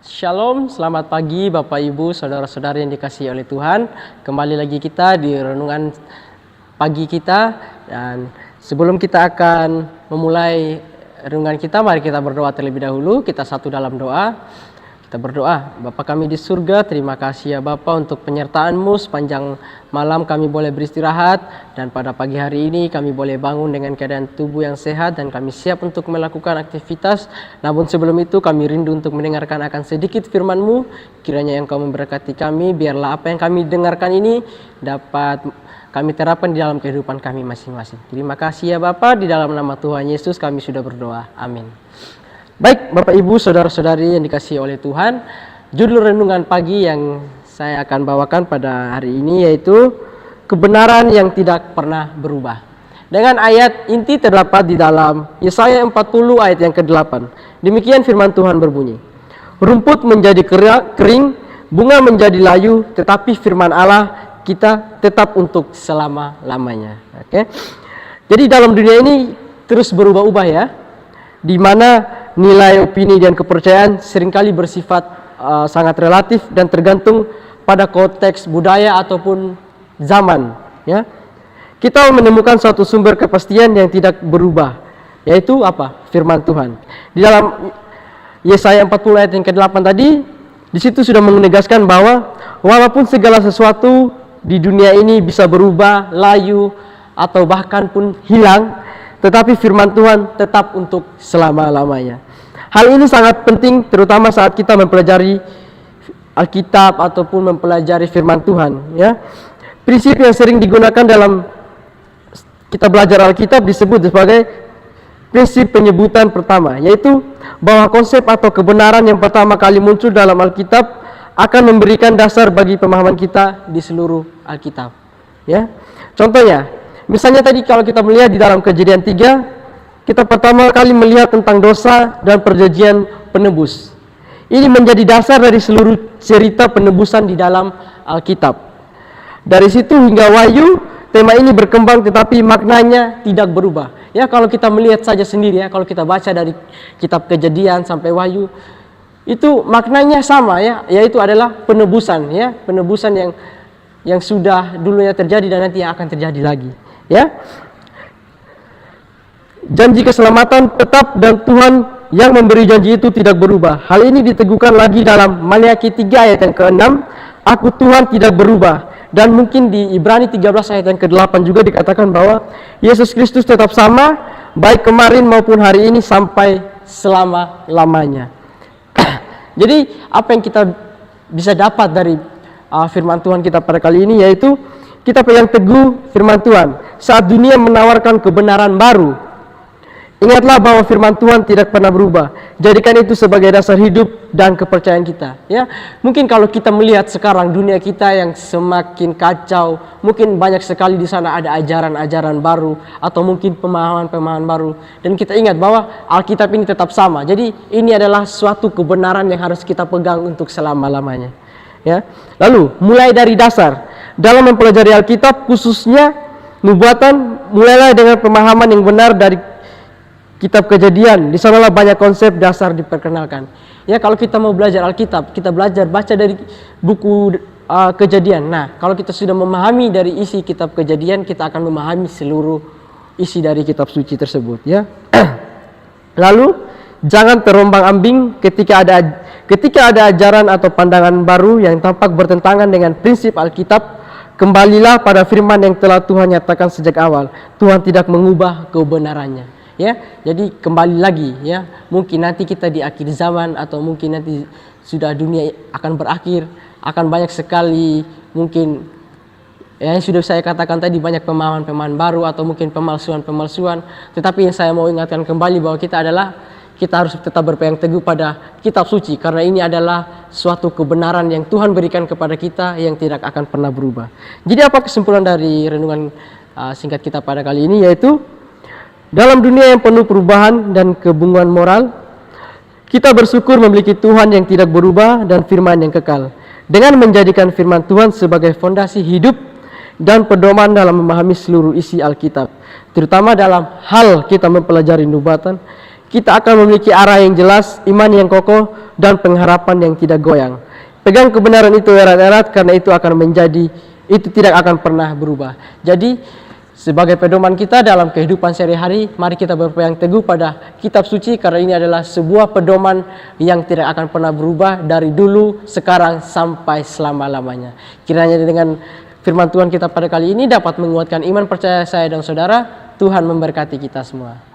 Shalom, selamat pagi Bapak Ibu, Saudara-saudari yang dikasihi oleh Tuhan. Kembali lagi kita di renungan pagi kita. Dan sebelum kita akan memulai renungan kita, mari kita berdoa terlebih dahulu. Kita satu dalam doa. Kita berdoa. Bapa kami di surga, terima kasih ya Bapa untuk penyertaan-Mu sepanjang malam kami boleh beristirahat, dan pada pagi hari ini kami boleh bangun dengan keadaan tubuh yang sehat dan kami siap untuk melakukan aktivitas. Namun sebelum itu kami rindu untuk mendengarkan akan sedikit firman-Mu. Kiranya Engkau memberkati kami, biarlah apa yang kami dengarkan ini dapat kami terapkan di dalam kehidupan kami masing-masing. Terima kasih ya Bapa, di dalam nama Tuhan Yesus kami sudah berdoa. Amin. Baik Bapak Ibu, Saudara-saudari yang dikasihi oleh Tuhan, judul renungan pagi yang saya akan bawakan pada hari ini yaitu kebenaran yang tidak pernah berubah. Dengan ayat inti terdapat di dalam Yesaya 40 ayat yang ke-8. Demikian firman Tuhan berbunyi, rumput menjadi kering, bunga menjadi layu, tetapi firman Allah kita tetap untuk selama-lamanya. Oke. Jadi dalam dunia ini terus berubah-ubah ya, di mana nilai, opini, dan kepercayaan seringkali bersifat sangat relatif dan tergantung pada konteks budaya ataupun zaman. Ya, kita menemukan suatu sumber kepastian yang tidak berubah, yaitu apa? Firman Tuhan. Di dalam Yesaya 40 ayat yang ke-8 tadi, di situ sudah menegaskan bahwa walaupun segala sesuatu di dunia ini bisa berubah, layu, atau bahkan pun hilang, tetapi firman Tuhan tetap untuk selama-lamanya. Hal ini sangat penting terutama saat kita mempelajari Alkitab ataupun mempelajari firman Tuhan. Ya, prinsip yang sering digunakan dalam kita belajar Alkitab disebut sebagai prinsip penyebutan pertama, yaitu bahwa konsep atau kebenaran yang pertama kali muncul dalam Alkitab akan memberikan dasar bagi pemahaman kita di seluruh Alkitab. Ya, contohnya, misalnya tadi kalau kita melihat di dalam Kejadian 3, kita pertama kali melihat tentang dosa dan perjanjian penebus. Ini menjadi dasar dari seluruh cerita penebusan di dalam Alkitab. Dari situ hingga Wahyu, tema ini berkembang tetapi maknanya tidak berubah. Ya, kalau kita melihat saja sendiri ya, kalau kita baca dari kitab Kejadian sampai Wahyu, itu maknanya sama ya, yaitu adalah penebusan ya, penebusan yang sudah dulunya terjadi dan nanti yang akan terjadi lagi. Ya, janji keselamatan tetap dan Tuhan yang memberi janji itu tidak berubah. Hal ini diteguhkan lagi dalam Maleakhi 3 ayat yang ke-6, Aku Tuhan tidak berubah. Dan mungkin di Ibrani 13 ayat yang ke-8 juga dikatakan bahwa Yesus Kristus tetap sama, baik kemarin maupun hari ini sampai selama-lamanya. Jadi apa yang kita bisa dapat dari firman Tuhan kita pada kali ini, yaitu kita pegang teguh firman Tuhan saat dunia menawarkan kebenaran baru. Ingatlah bahwa firman Tuhan tidak pernah berubah. Jadikan itu sebagai dasar hidup dan kepercayaan kita. Ya, mungkin kalau kita melihat sekarang dunia kita yang semakin kacau, mungkin banyak sekali di sana ada ajaran-ajaran baru atau mungkin pemahaman-pemahaman baru. Dan kita ingat bahwa Alkitab ini tetap sama. Jadi ini adalah suatu kebenaran yang harus kita pegang untuk selama-lamanya. Ya. Lalu mulai dari dasar dalam mempelajari Alkitab, khususnya nubuatan, mulailah dengan pemahaman yang benar dari Kitab Kejadian. Di sanalah banyak konsep dasar diperkenalkan. Ya, kalau kita mau belajar Alkitab, kita belajar baca dari buku Kejadian. Nah, kalau kita sudah memahami dari isi Kitab Kejadian, kita akan memahami seluruh isi dari kitab suci tersebut. Ya. Lalu jangan terombang-ambing ketika ada ajaran atau pandangan baru yang tampak bertentangan dengan prinsip Alkitab. Kembalilah pada firman yang telah Tuhan nyatakan sejak awal. Tuhan tidak mengubah kebenarannya. Ya, jadi kembali lagi ya, mungkin nanti kita di akhir zaman atau mungkin nanti sudah dunia akan berakhir, akan banyak sekali mungkin ya, yang sudah saya katakan tadi, banyak pemahaman-pemahaman baru atau mungkin pemalsuan-pemalsuan. Tetapi yang saya mau ingatkan kembali bahwa kita harus tetap berpegang teguh pada kitab suci, karena ini adalah suatu kebenaran yang Tuhan berikan kepada kita yang tidak akan pernah berubah. Jadi apa kesimpulan dari renungan singkat kita pada kali ini, yaitu dalam dunia yang penuh perubahan dan kebunguan moral, kita bersyukur memiliki Tuhan yang tidak berubah dan firman yang kekal. Dengan menjadikan firman Tuhan sebagai fondasi hidup dan pedoman dalam memahami seluruh isi Alkitab, terutama dalam hal kita mempelajari nubuatan, kita akan memiliki arah yang jelas, iman yang kokoh, dan pengharapan yang tidak goyang. Pegang kebenaran itu erat-erat, karena itu tidak akan pernah berubah. Jadi, sebagai pedoman kita dalam kehidupan sehari-hari, mari kita berpegang teguh pada kitab suci, karena ini adalah sebuah pedoman yang tidak akan pernah berubah dari dulu, sekarang, sampai selama-lamanya. Kiranya dengan firman Tuhan kita pada kali ini dapat menguatkan iman percaya saya dan saudara. Tuhan memberkati kita semua.